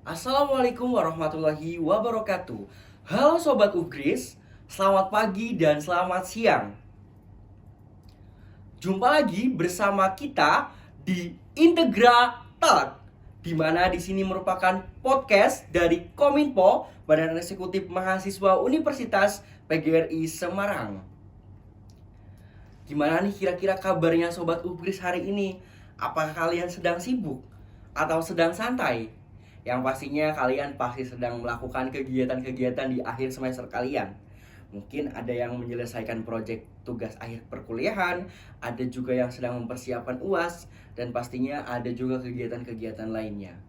Assalamualaikum warahmatullahi wabarakatuh. Halo Sobat Ugris, selamat pagi dan selamat siang. Jumpa lagi bersama kita di Integra Talk, di mana di sini merupakan podcast dari Kominfo, Badan Eksekutif Mahasiswa Universitas PGRI Semarang. Gimana nih kira-kira kabarnya Sobat Ugris hari ini? Apakah kalian sedang sibuk atau sedang santai? Yang pastinya kalian pasti sedang melakukan kegiatan-kegiatan di akhir semester kalian. Mungkin ada yang menyelesaikan proyek tugas akhir perkuliahan, ada juga yang sedang mempersiapkan UAS, dan pastinya ada juga kegiatan-kegiatan lainnya.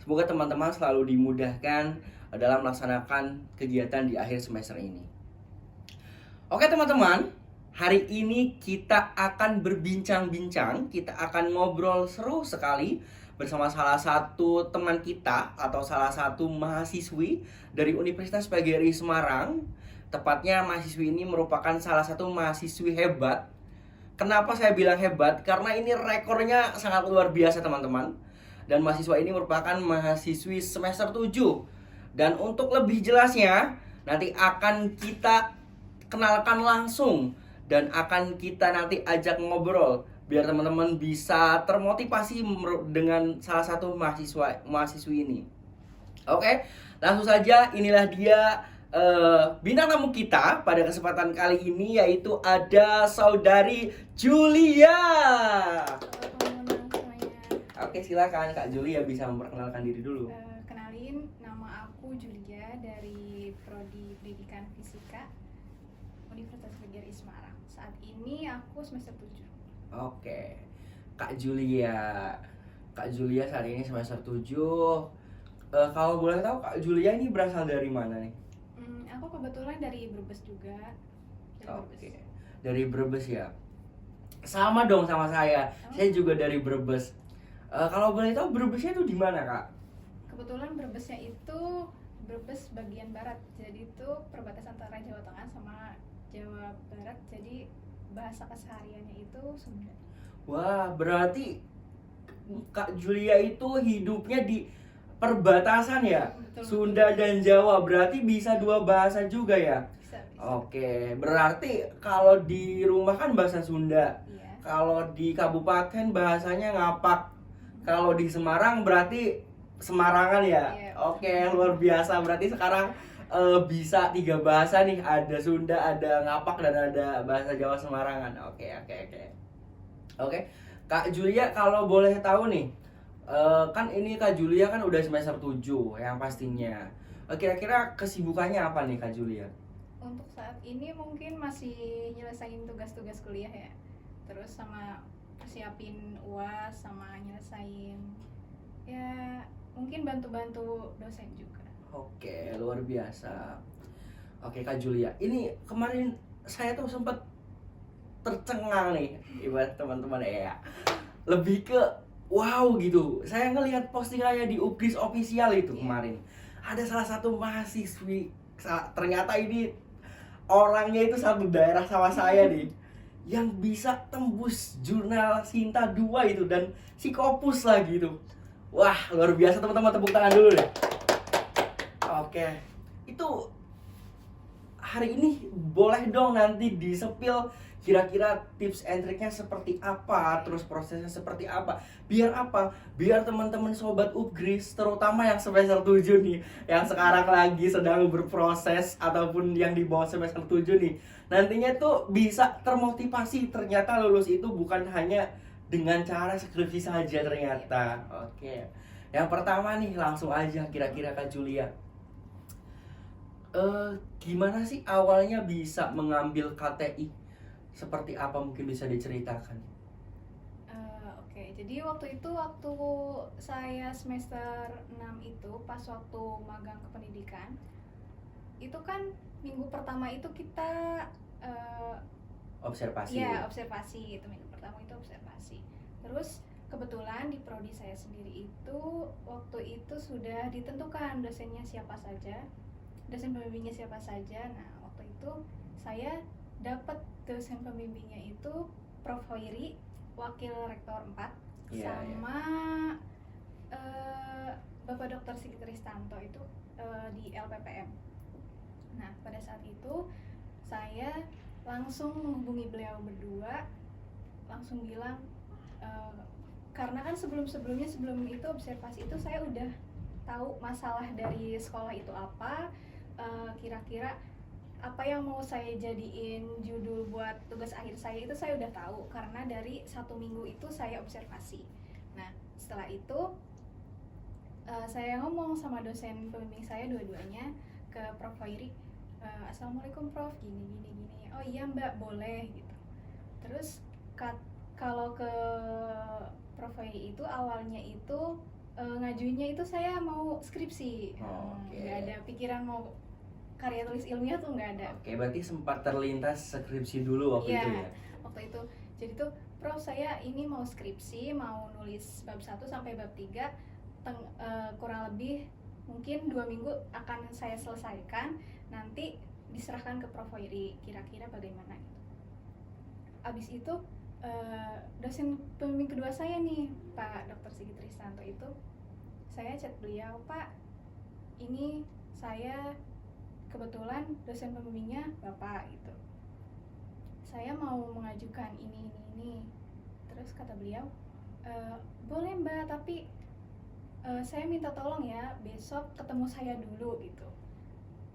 Semoga teman-teman selalu dimudahkan dalam melaksanakan kegiatan di akhir semester ini. Oke teman-teman, hari ini kita akan berbincang-bincang, kita akan ngobrol seru sekali bersama salah satu teman kita atau salah satu mahasiswi dari Universitas PGRI Semarang. Tepatnya mahasiswi ini merupakan salah satu mahasiswi hebat. Kenapa saya bilang hebat? Karena ini rekornya sangat luar biasa teman-teman. Dan mahasiswa ini merupakan mahasiswi semester 7. Dan untuk lebih jelasnya, nanti akan kita kenalkan langsung dan akan kita nanti ajak ngobrol biar teman-teman bisa termotivasi dengan salah satu mahasiswi ini. Oke, langsung saja inilah dia bintang tamu kita pada kesempatan kali ini, yaitu ada saudari Julia. Halo teman-teman semuanya. Oke, silakan Kak Julia bisa memperkenalkan diri dulu. Kenalin, nama aku Julia dari Prodi Pendidikan Fisika Universitas PGRI Semarang. Saat ini aku semester 7. Oke, Kak Julia. Kak Julia saat ini semester 7. Kalau boleh tahu Kak Julia ini berasal dari mana nih? Aku kebetulan dari Brebes juga. Oke, dari Brebes ya. Sama dong sama saya. Saya juga dari Brebes. Kalau boleh tahu Brebesnya itu di mana, Kak? Kebetulan Brebesnya itu Brebes bagian barat. Jadi itu perbatasan antara Jawa Tengah sama Jawa Barat. Jadi bahasa kesehariannya itu Sunda. Wah, berarti Kak Julia itu hidupnya di perbatasan ya? Betul. Sunda dan Jawa. Berarti bisa dua bahasa juga ya? Bisa. Oke, berarti kalau di rumah kan bahasa Sunda. Iya. Kalau di kabupaten bahasanya ngapak. Kalau di Semarang berarti Semarangan ya? Iya. Oke, luar biasa. Berarti sekarang bisa 3 bahasa nih. Ada Sunda, ada ngapak, dan ada bahasa Jawa Semarangan. Oke. Oke, Kak Julia kalau boleh tahu nih, kan ini Kak Julia kan udah semester 7 yang pastinya. Kira-kira kesibukannya apa nih Kak Julia? Untuk saat ini mungkin masih nyelesain tugas-tugas kuliah ya. Terus sama persiapin UAS sama nyelesain ya mungkin bantu-bantu dosen juga. Oke, luar biasa. Oke Kak Julia, ini kemarin saya tuh sempat tercengang nih, ibarat teman-teman ya. Lebih ke wow gitu. Saya ngelihat postingannya di Ugris official itu kemarin. Ada salah satu mahasiswi, ternyata ini orangnya itu satu daerah sama saya nih, yang bisa tembus jurnal Sinta 2 itu dan Psikopus lagi itu. Wah, luar biasa teman-teman, tepuk tangan dulu deh. Oke. Itu hari ini boleh dong nanti disepil kira-kira tips and triknya seperti apa, terus prosesnya seperti apa. Biar apa? Biar teman-teman sobat Ugris, terutama yang semester 7 nih, yang sekarang lagi sedang berproses ataupun yang di bawah semester 7 nih, nantinya tuh bisa termotivasi. Ternyata lulus itu bukan hanya dengan cara skripsi saja ternyata. Oke. Yang pertama nih, langsung aja kira-kira Kak Julia. Gimana sih awalnya bisa mengambil KTI? Seperti apa mungkin bisa diceritakan? Oke, jadi waktu saya semester 6 itu pas waktu magang ke pendidikan, itu kan minggu pertama itu kita Observasi. ya observasi, itu minggu pertama itu observasi. Terus kebetulan di prodi saya sendiri itu waktu itu sudah ditentukan dosennya siapa saja, dosen pembimbingnya siapa saja. Nah waktu itu saya dapat dosen pembimbingnya itu Prof. Hoiri, wakil rektor 4, sama Bapak Dr. Sigit Ristanto itu di LPPM. Nah, pada saat itu saya langsung menghubungi beliau berdua, langsung bilang karena kan sebelum itu observasi itu saya udah tahu masalah dari sekolah itu apa, kira-kira apa yang mau saya jadiin judul buat tugas akhir saya itu saya udah tahu karena dari 1 minggu itu saya observasi. Nah, setelah itu saya ngomong sama dosen pembimbing saya dua-duanya ke Prof. Hoiri, Assalamualaikum Prof, gini. Oh iya Mbak, boleh gitu. Terus kalau ke Prof. Hoiri itu awalnya itu ngajuinnya itu saya mau skripsi, nggak ada pikiran mau karya tulis ilmiah tuh nggak ada. Oke, berarti sempat terlintas skripsi dulu waktu itu ya? Waktu itu. Jadi tuh, Prof, saya ini mau skripsi, mau nulis bab 1 sampai bab 3, kurang lebih mungkin 2 minggu akan saya selesaikan, nanti diserahkan ke Prof. Hoiri, kira-kira bagaimana gitu. Abis itu dosen pembimbing kedua saya nih, Pak Dr. Sigit Ristanto itu, saya chat beliau, Pak, ini saya kebetulan dosen pembimbingnya Bapak gitu. Saya mau mengajukan ini. Terus kata beliau, boleh Mbak, tapi saya minta tolong ya besok ketemu saya dulu gitu.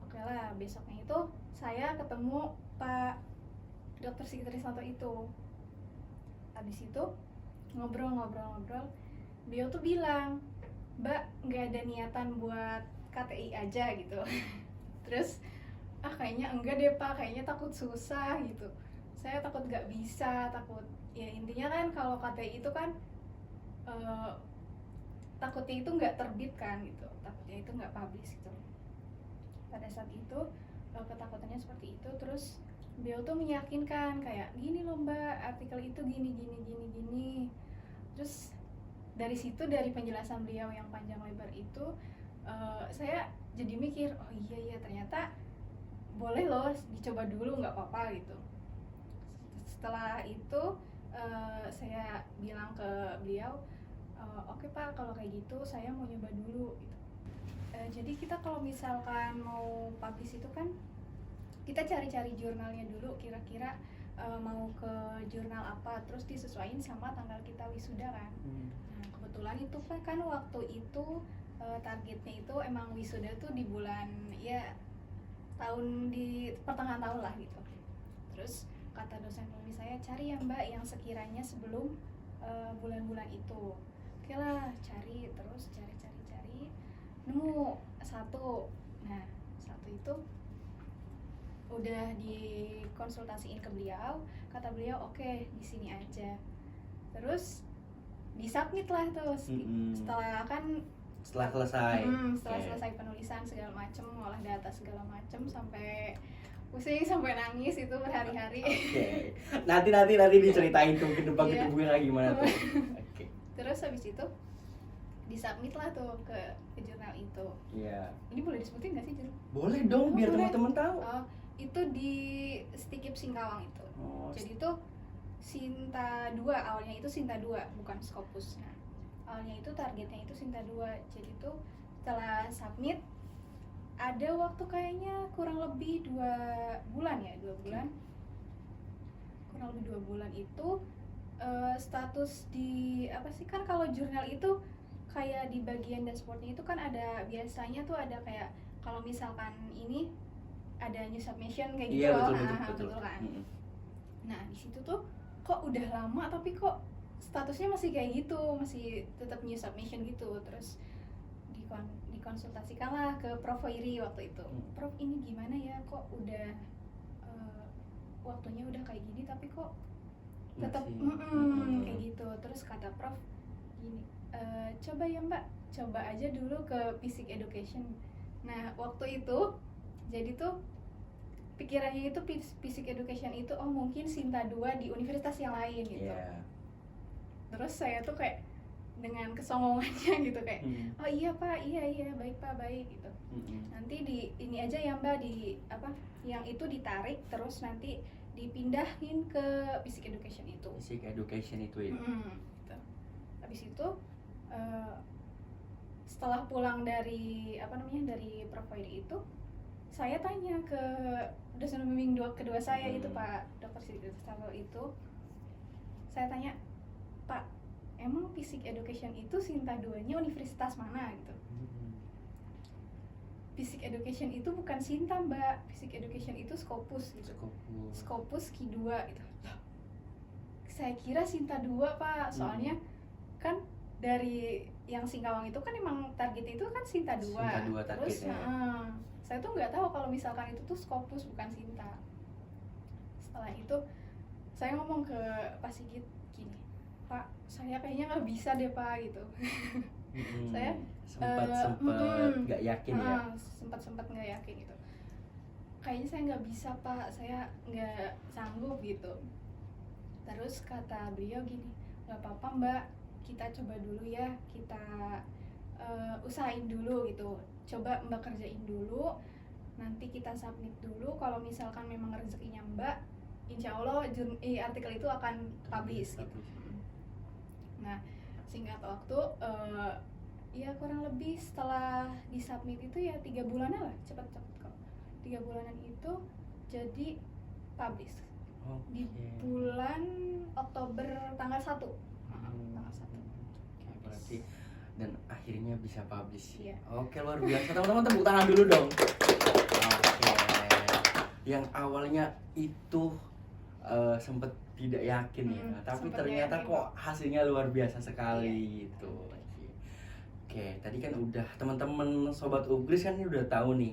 Oke lah, besoknya itu saya ketemu Pak Dr. Sigit Ristanto itu. Habis itu ngobrol, beliau tuh bilang, Mbak, nggak ada niatan buat KTI aja gitu. Terus kayaknya enggak deh Pak, kayaknya takut susah gitu. Saya takut nggak bisa, takut ya intinya kan kalau KTI itu kan takutnya itu nggak terbit kan gitu, takutnya itu nggak publish gitu. Pada saat itu ketakutannya seperti itu. Terus beliau tuh meyakinkan kayak gini loh Mbak, artikel itu gini. Terus dari situ, dari penjelasan beliau yang panjang lebar itu, saya jadi mikir, oh iya ternyata boleh loh dicoba dulu, nggak apa-apa gitu. Setelah itu saya bilang ke beliau, oke Pak, kalau kayak gitu saya mau nyoba dulu gitu. Jadi kita kalau misalkan mau publish itu kan kita cari-cari jurnalnya dulu, kira-kira mau ke jurnal apa, terus disesuaikan sama tanggal kita wisuda kan. Nah, kebetulan itu kan waktu itu targetnya itu emang wisuda tuh di bulan ya di pertengahan tahun lah gitu. Terus kata dosen pembimbing saya, cari ya Mbak yang sekiranya sebelum bulan-bulan itu. Oke lah, cari nemu satu. Nah, satu itu udah dikonsultasiin ke beliau, kata beliau oke, di sini aja. Terus disubmit lah tuh setelah selesai penulisan segala macem, ngolah data segala macem, sampai pusing, sampai nangis itu berhari-hari. Nanti diceritain tuh gedebak kayak gimana tuh. Terus habis itu disubmit lah tuh ke jurnal itu. Ini boleh disebutin nggak sih jurnal? Boleh dong, biar teman-teman tahu. Itu di Stikip Singkawang itu. Jadi itu Sinta 2, awalnya itu Sinta 2, bukan Scopus. Nah, awalnya itu targetnya itu Sinta 2. Jadi itu setelah submit ada waktu kayaknya kurang lebih 2 bulan ya, 2 bulan. Kurang lebih 2 bulan itu status di apa sih, kan kalau jurnal itu kayak di bagian dashboardnya itu kan ada, biasanya tuh ada kayak kalau misalkan ini ada new submission kayak gitu. Betul kan. Nah, di situ tuh kok udah lama tapi kok statusnya masih kayak gitu, masih tetap new submission gitu. Terus dikonsultasikanlah ke Prof. Hoiri waktu itu. Prof, ini gimana ya, kok udah waktunya udah kayak gini tapi kok tetap kayak gitu. Terus kata Prof gini, coba ya Mbak, coba aja dulu ke Physics Education. Nah, waktu itu jadi tuh pikirannya itu Physics Education itu mungkin Sinta 2 di universitas yang lain gitu. Terus saya tuh kayak dengan kesongongannya gitu kayak, oh iya Pak, iya baik Pak, baik gitu. Nanti di ini aja ya Mbak, di apa yang itu ditarik terus nanti dipindahin ke Physics Education itu. Physics Education itu ya. Gitu. Habis itu setelah pulang dari dari provider itu, saya tanya ke dosen pembimbing kedua saya itu Pak Dr. Sigit itu, saya tanya, Pak, emang Physics Education itu Sinta 2-nya universitas mana gitu? Physics Education itu bukan Sinta Mbak, Physics Education itu Scopus gitu. Scopus Q2 gitu. Saya kira Sinta 2 Pak, soalnya kan dari yang Singkawang itu kan emang target itu kan Sinta 2. Sinta 2 Terus targetnya. saya tuh nggak tahu kalau misalkan itu tuh Scopus bukan Sinta. Setelah itu saya ngomong ke Pak Sigit gini, Pak, saya kayaknya nggak bisa deh Pak gitu. Saya sempat nggak yakin ya. Sempat nggak yakin gitu. Kayaknya saya nggak bisa Pak, saya nggak sanggup gitu. Terus kata beliau gini, nggak apa-apa Mbak, kita coba dulu ya, kita usahain dulu gitu. Coba Mbak kerjain dulu, nanti kita submit dulu. Kalau misalkan memang rezekinya Mbak, insya Allah artikel itu akan publish gitu. Nah, singkat waktu, ya kurang lebih setelah disubmit itu ya 3 bulanan lah, cepet kok. 3 bulanan itu jadi publish. Di bulan Oktober tanggal 1. Tanggal 1. Oke, berarti dan akhirnya bisa publish. Iya. Oke, luar biasa. Teman-teman tepuk tangan dulu dong. Oke. Yang awalnya itu sempat tidak yakin ya, tapi ternyata kok hasilnya luar biasa sekali gitu. Oke, tadi kan udah teman-teman sobat Ugris kan ini udah tahu nih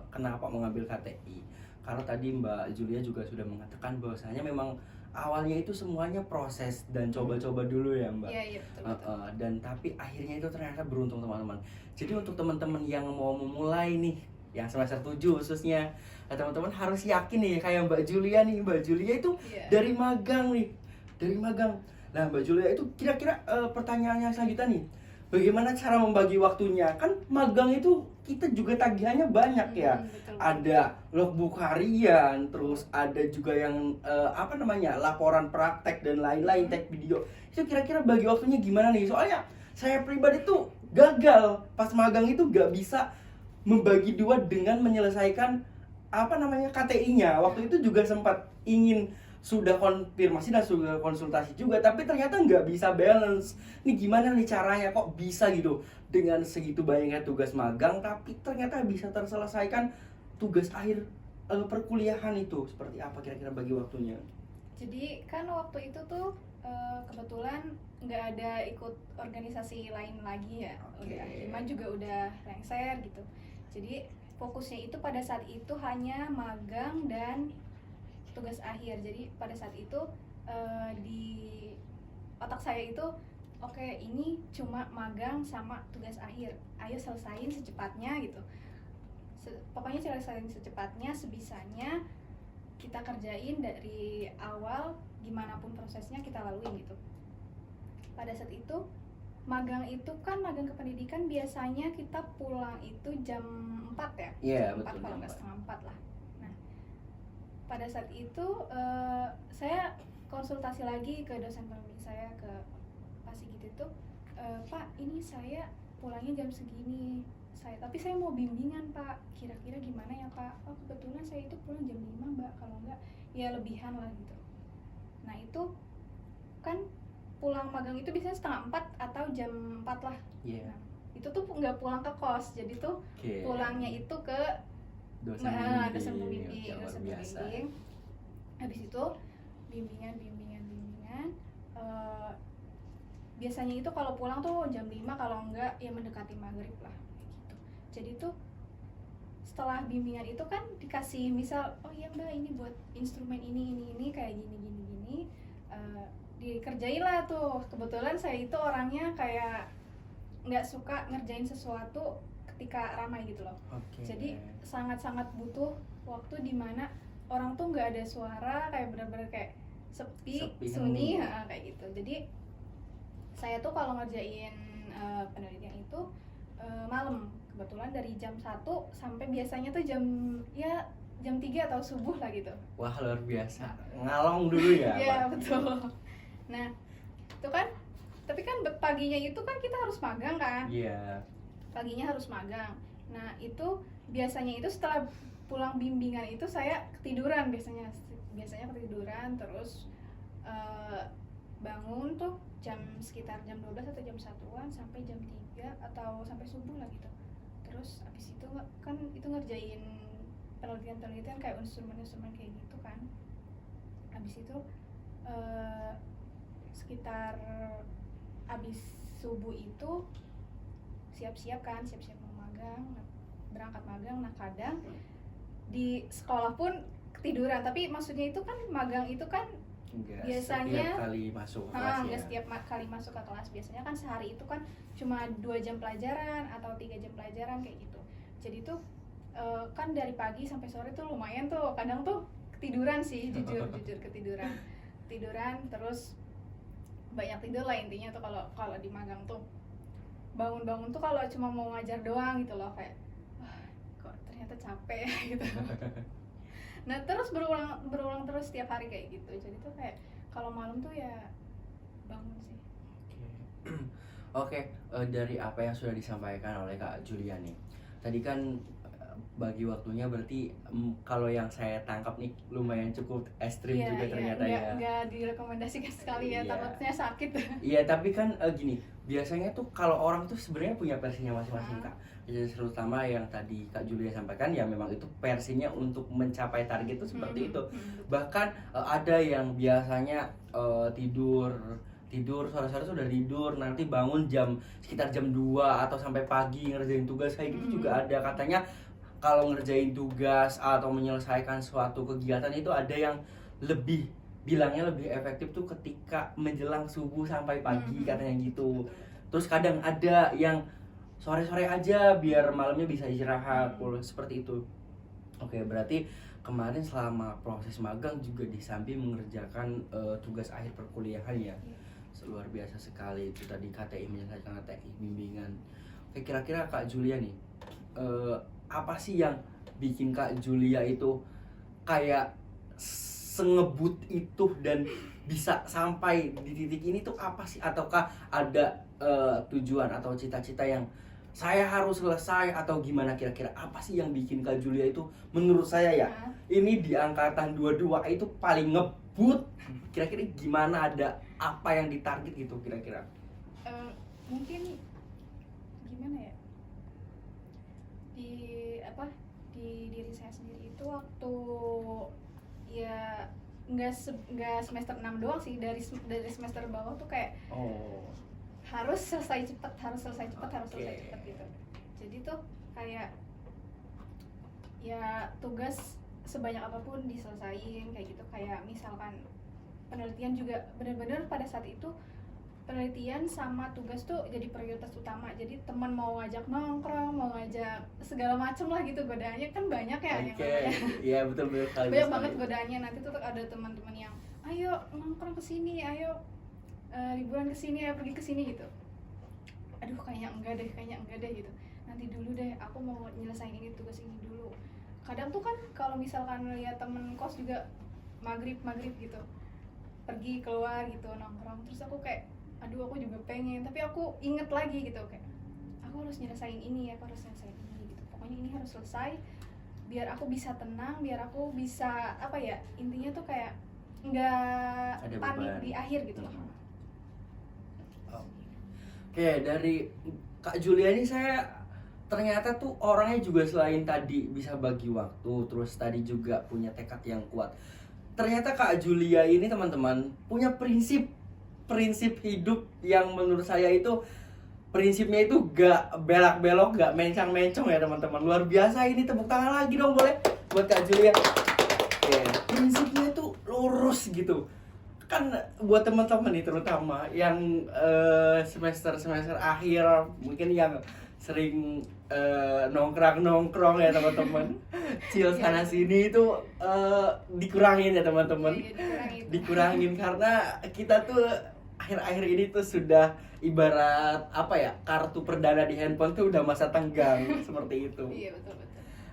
kenapa mengambil KTI. Karena tadi Mbak Julia juga sudah mengatakan bahwasanya memang awalnya itu semuanya proses dan coba-coba dulu ya Mbak. Iya, betul. Dan tapi akhirnya itu ternyata beruntung teman-teman. Jadi untuk teman-teman yang mau memulai nih, yang semester 7 khususnya, teman-teman harus yakin nih kayak Mbak Julia nih. Mbak Julia itu dari magang nih, dari magang. Nah Mbak Julia itu kira-kira pertanyaannya selanjutnya nih, bagaimana cara membagi waktunya? Kan magang itu kita juga tagihannya banyak ya. Betul. Ada logbook harian, terus ada juga yang laporan praktek dan lain-lain, tag video. Itu kira-kira bagi waktunya gimana nih? Soalnya saya pribadi tuh gagal pas magang itu gak bisa membagi dua dengan menyelesaikan KTI-nya. Waktu itu juga sempat ingin sudah konfirmasi dan sudah konsultasi juga, tapi ternyata nggak bisa balance. Ini gimana nih caranya kok bisa gitu dengan segitu banyaknya tugas magang, tapi ternyata bisa terselesaikan tugas akhir perkuliahan itu. Seperti apa kira-kira bagi waktunya? Jadi kan waktu itu tuh kebetulan nggak ada ikut organisasi lain lagi ya. Udah Hima juga udah lengser gitu. Jadi fokusnya itu pada saat itu hanya magang dan tugas akhir. Jadi pada saat itu di otak saya itu oke, ini cuma magang sama tugas akhir, ayo selesain secepatnya gitu. Pokoknya selesain secepatnya, sebisanya kita kerjain dari awal, gimana pun prosesnya kita laluin gitu. Pada saat itu magang itu kan magang kependidikan biasanya kita pulang itu jam 4 ya? Iya, jam 4 betul, kalau jam nggak 4. setengah 4 lah. Nah, pada saat itu saya konsultasi lagi ke dosen pembimbing saya, ke Pak Sigit itu, Pak, ini saya pulangnya jam segini, tapi saya mau bimbingan Pak, kira-kira gimana ya Pak? Oh kebetulan saya itu pulang jam 5 Mbak, kalau enggak ya lebihan lah gitu. Nah itu kan pulang magang itu biasanya setengah 4 atau jam 4 lah. Nah, itu tuh nggak pulang ke kos, jadi tuh pulangnya itu ke dosen pembimbing. Habis itu bimbingan. Biasanya itu kalau pulang tuh jam 5, kalau enggak ya mendekati maghrib lah gitu. Jadi tuh setelah bimbingan itu kan dikasih misal, oh iya Mbak ini buat instrumen ini kayak gini. Dikerjain lah tuh. Kebetulan saya itu orangnya kayak nggak suka ngerjain sesuatu ketika ramai gitu loh. Jadi sangat-sangat butuh waktu di mana orang tuh nggak ada suara, kayak benar-benar kayak sepi sunyi kayak gitu. Jadi saya tuh kalau ngerjain penelitian itu malam, kebetulan dari jam 1 sampai biasanya tuh jam 3 atau subuh lah gitu. Wah luar biasa, ngalong dulu ya. Iya betul. Nah itu kan, tapi kan paginya itu kan kita harus magang kan. Iya. paginya harus magang. Nah itu biasanya itu setelah pulang bimbingan itu saya ketiduran, biasanya ketiduran terus bangun tuh sekitar jam 12 atau jam 1-an sampai jam 3 atau sampai subuh lah gitu. Terus abis itu kan itu ngerjain penelitian kayak instrumen kayak gitu kan. Abis itu sekitar abis subuh itu siap-siap mau magang, berangkat magang. Nah kadang di sekolah pun ketiduran, tapi maksudnya itu kan magang itu kan Enggak biasanya setiap kali masuk ke kelas nggak ya. setiap kali masuk ke kelas, biasanya kan sehari itu kan cuma 2 jam pelajaran atau 3 jam pelajaran kayak gitu. Jadi tuh kan dari pagi sampai sore tuh lumayan tuh, kadang tuh ketiduran sih, jujur ketiduran terus banyak tidur lah intinya tuh kalau di magang tuh. Bangun tuh kalau cuma mau ngajar doang gitu loh, kayak wah kok ternyata capek gitu. Nah terus berulang terus setiap hari kayak gitu. Jadi tuh kayak kalau malam tuh ya bangun sih. Oke, dari apa yang sudah disampaikan oleh Kak Julia nih, tadi kan bagi waktunya berarti kalau yang saya tangkap nih lumayan cukup ekstrim juga ternyata ya. Nggak direkomendasikan sekali ya, Iya. takutnya sakit. Iya, tapi kan gini, biasanya tuh kalau orang tuh sebenarnya punya versinya masing-masing Kak. Jadi terutama yang tadi Kak Julia sampaikan ya memang itu versinya untuk mencapai target itu seperti itu. Bahkan ada yang biasanya tidur sore-sore sudah tidur, nanti bangun sekitar jam 2 atau sampai pagi ngerjain tugas kayak gitu juga ada. Katanya kalau ngerjain tugas atau menyelesaikan suatu kegiatan itu ada yang bilangnya lebih efektif tuh ketika menjelang subuh sampai pagi katanya gitu. Terus kadang ada yang sore-sore aja biar malamnya bisa istirahat, seperti itu. Oke, berarti kemarin selama proses magang juga di samping mengerjakan tugas akhir perkuliahan ya. Luar biasa sekali itu tadi KTI, menyelesaikan KTI bimbingan. Oke, kira-kira Kak Julia nih, apa sih yang bikin Kak Julia itu kayak sengebut itu dan bisa sampai di titik ini tuh apa sih? Ataukah ada tujuan atau cita-cita yang saya harus selesai atau gimana kira-kira? Apa sih yang bikin Kak Julia itu menurut saya ya, ini di angkatan 22 itu paling ngebut. Kira-kira gimana, ada apa yang ditarget gitu kira-kira? Mungkin gimana ya? Di diri saya sendiri itu waktu ya nggak semester 6 doang sih, dari semester bawah tuh kayak harus selesai cepet gitu. Jadi tuh kayak ya tugas sebanyak apapun diselesain kayak gitu. Kayak misalkan penelitian juga benar-benar pada saat itu penelitian sama tugas tuh jadi prioritas utama. Jadi teman mau ngajak nongkrong, mau ngajak segala macem lah gitu, godaannya kan banyak ya. Iya betul banyak banget godaannya. Nanti tuh ada teman-teman yang ayo nongkrong kesini, ayo liburan kesini, ayo pergi kesini gitu. Aduh kayaknya enggak deh gitu. Nanti dulu deh, aku mau nyelesain ini, tugas ini dulu. Kadang tuh kan kalau misalkan lihat temen kos juga maghrib gitu pergi keluar gitu nongkrong, terus aku kayak aduh aku juga pengen, tapi aku inget lagi gitu kayak aku harus nyelesain ini gitu. Pokoknya ini harus selesai biar aku bisa tenang, biar aku bisa apa ya, intinya tuh kayak nggak panik di akhir gitu loh. Oke, dari Kak Julia ini saya ternyata tuh orangnya juga selain tadi bisa bagi waktu, terus tadi juga punya tekad yang kuat. Ternyata Kak Julia ini teman-teman punya prinsip hidup yang menurut saya itu prinsipnya itu gak belak-belok, gak mencang-mencong ya teman-teman. Luar biasa, ini tepuk tangan lagi dong boleh buat Kak Julia. Oke, prinsipnya itu lurus gitu. Kan buat teman-teman nih terutama yang semester akhir mungkin yang sering nongkrong ya teman-teman. Chill sana sini itu dikurangin ya teman-teman. Dikurangin karena kita tuh akhir-akhir ini tuh sudah ibarat apa ya, kartu perdana di handphone tuh udah masa tenggang seperti itu. Iya betul.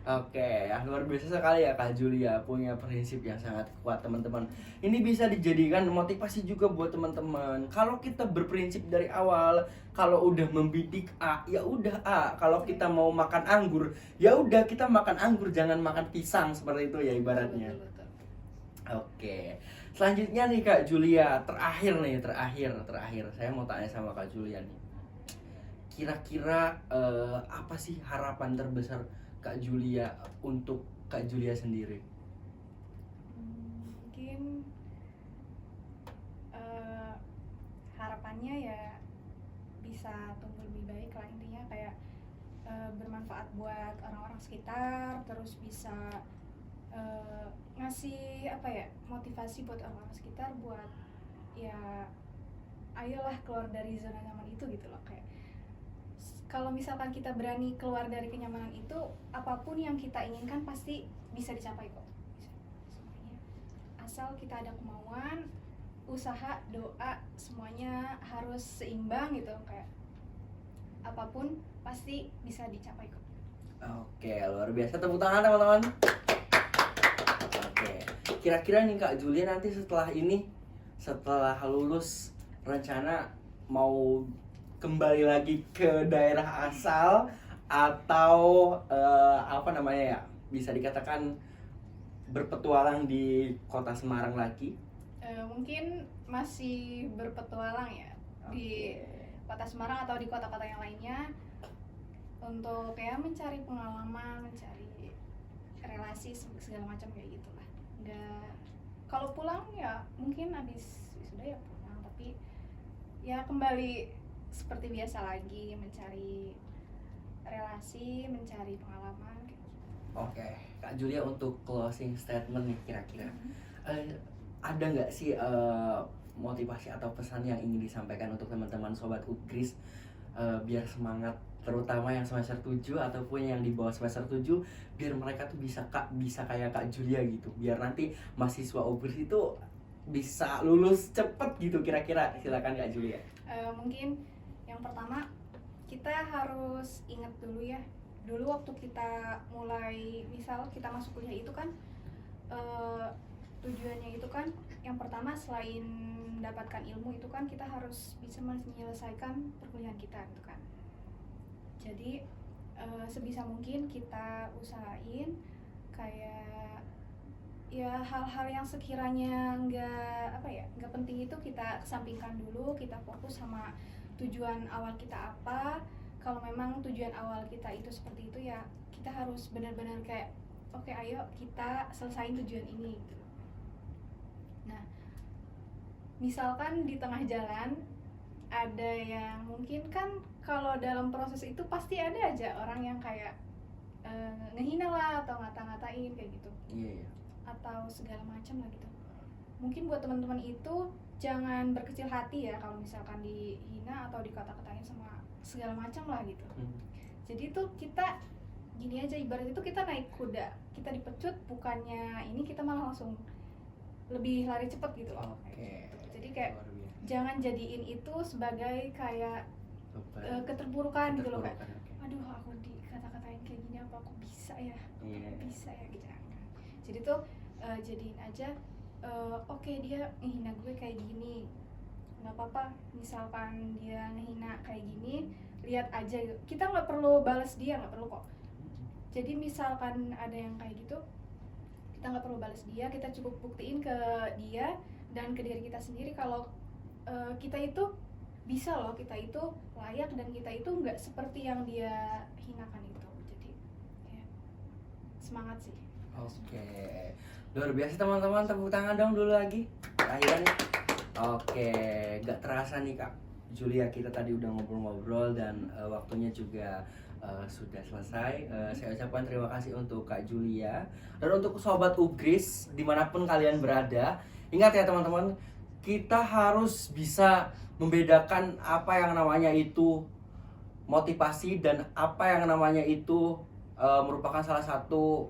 Oke, ya, luar biasa sekali ya Kak Julia, punya prinsip yang sangat kuat teman-teman. Ini bisa dijadikan motivasi juga buat teman-teman. Kalau kita berprinsip dari awal, kalau udah membidik A, ya udah A. Kalau kita mau makan anggur, ya udah kita makan anggur, jangan makan pisang seperti itu ya ibaratnya. Betul, betul. Oke. Selanjutnya nih Kak Julia, terakhir. Saya mau tanya sama Kak Julia nih. Kira-kira apa sih harapan terbesar Kak Julia untuk Kak Julia sendiri? Mungkin eh, harapannya ya bisa tumbuh lebih baik lah, intinya kayak bermanfaat buat orang-orang sekitar, terus bisa ngasih apa ya, motivasi buat orang-orang sekitar buat ya ayolah keluar dari zona nyaman itu gitu loh. Kayak kalau misalkan kita berani keluar dari kenyamanan itu, apapun yang kita inginkan pasti bisa dicapai kok. Bisa semuanya. Asal kita ada kemauan, usaha, doa, semuanya harus seimbang gitu. Kayak apapun pasti bisa dicapai kok. Oke, luar biasa, tepuk tangan teman-teman. Oke, kira-kira nih Kak Julia nanti setelah lulus rencana mau kembali lagi ke daerah asal atau apa namanya ya, bisa dikatakan berpetualang di kota Semarang lagi? Mungkin masih berpetualang ya di kota Semarang atau di kota-kota yang lainnya untuk ya mencari pengalaman, mencari relasi segala macam kayak gitulah. Nggak, kalau pulang ya mungkin habis wisuda ya pulang, tapi ya kembali seperti biasa lagi mencari relasi, mencari pengalaman kayak gitu. Oke, Kak Julia, untuk closing statement nih kira-kira ada nggak sih motivasi atau pesan yang ingin disampaikan untuk teman-teman sobat Ugris biar semangat, terutama yang semester 7 ataupun yang di bawah semester 7, biar mereka tuh bisa kayak Kak Julia gitu, biar nanti mahasiswa Ugris itu bisa lulus cepet gitu kira-kira. Silakan Kak Julia. Mungkin yang pertama kita harus ingat dulu ya, dulu waktu kita mulai, misal kita masuk kuliah itu kan tujuannya itu kan yang pertama selain mendapatkan ilmu itu kan kita harus bisa menyelesaikan perkuliahan kita gitu kan. Jadi sebisa mungkin kita usahain kayak ya hal-hal yang sekiranya nggak penting itu kita kesampingkan dulu, kita fokus sama tujuan awal kita apa. Kalau memang tujuan awal kita itu seperti itu ya kita harus benar-benar kayak oke, ayo kita selesain tujuan ini gitu. Nah, misalkan di tengah jalan ada yang mungkin kan kalau dalam proses itu pasti ada aja orang yang kayak ngehina lah atau ngata-ngatain kayak gitu. Iya. Atau segala macam lah gitu. Mungkin buat teman-teman itu jangan berkecil hati ya kalau misalkan dihina atau dikata-katain sama segala macam lah gitu. Jadi tuh kita gini aja, ibarat itu kita naik kuda, kita dipecut, bukannya ini kita malah langsung lebih lari cepet gitu loh. Oke. Jadi kayak jangan jadiin itu sebagai kayak keterpurukan gitu loh, kayak aduh aku dikata-katain kayak gini, apa aku bisa ya, bisa ya gitu. Jadi tuh jadiin aja oke, dia ngehina gue kayak gini, nggak apa-apa. Misalkan dia ngehina kayak gini, lihat aja gitu. Kita nggak perlu balas dia, nggak perlu kok. Jadi misalkan ada yang kayak gitu, kita nggak perlu balas dia, kita cukup buktiin ke dia dan ke diri kita sendiri kalau kita itu bisa loh, kita itu layak dan kita itu nggak seperti yang dia hinakan itu. Jadi ya semangat sih. Oke, luar biasa teman-teman, tepuk tangan dong dulu lagi. Akhirnya nih. Oke, gak terasa nih Kak Julia, kita tadi udah ngobrol-ngobrol dan waktunya juga sudah selesai. Saya ucapkan terima kasih untuk Kak Julia dan untuk sobat Ugris dimanapun kalian berada. Ingat ya teman-teman, kita harus bisa membedakan apa yang namanya itu motivasi dan apa yang namanya itu merupakan salah satu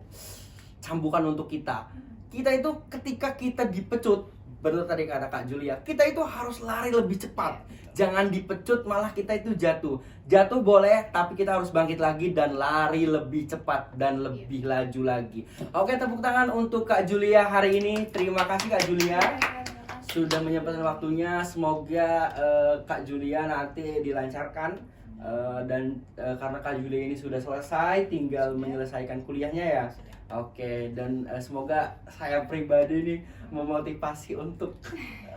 cambukan untuk kita. Kita itu ketika kita dipecut, betul tadi kata Kak Julia, kita itu harus lari lebih cepat. Jangan dipecut malah kita itu jatuh. Jatuh boleh, tapi kita harus bangkit lagi dan lari lebih cepat dan lebih laju lagi. Oke, tepuk tangan untuk Kak Julia hari ini. Terima kasih Kak Julia sudah menyempatkan waktunya. Semoga Kak Julia nanti dilancarkan dan karena Kak Julia ini sudah selesai, tinggal menyelesaikan kuliahnya ya. Oke, dan semoga saya pribadi nih memotivasi untuk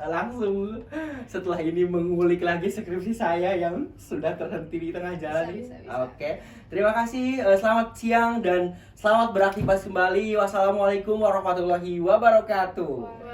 langsung setelah ini mengulik lagi skripsi saya yang sudah terhenti di tengah jalan ini. Bisa. Oke, terima kasih. Selamat siang dan selamat beraktivitas kembali. Wassalamualaikum warahmatullahi wabarakatuh.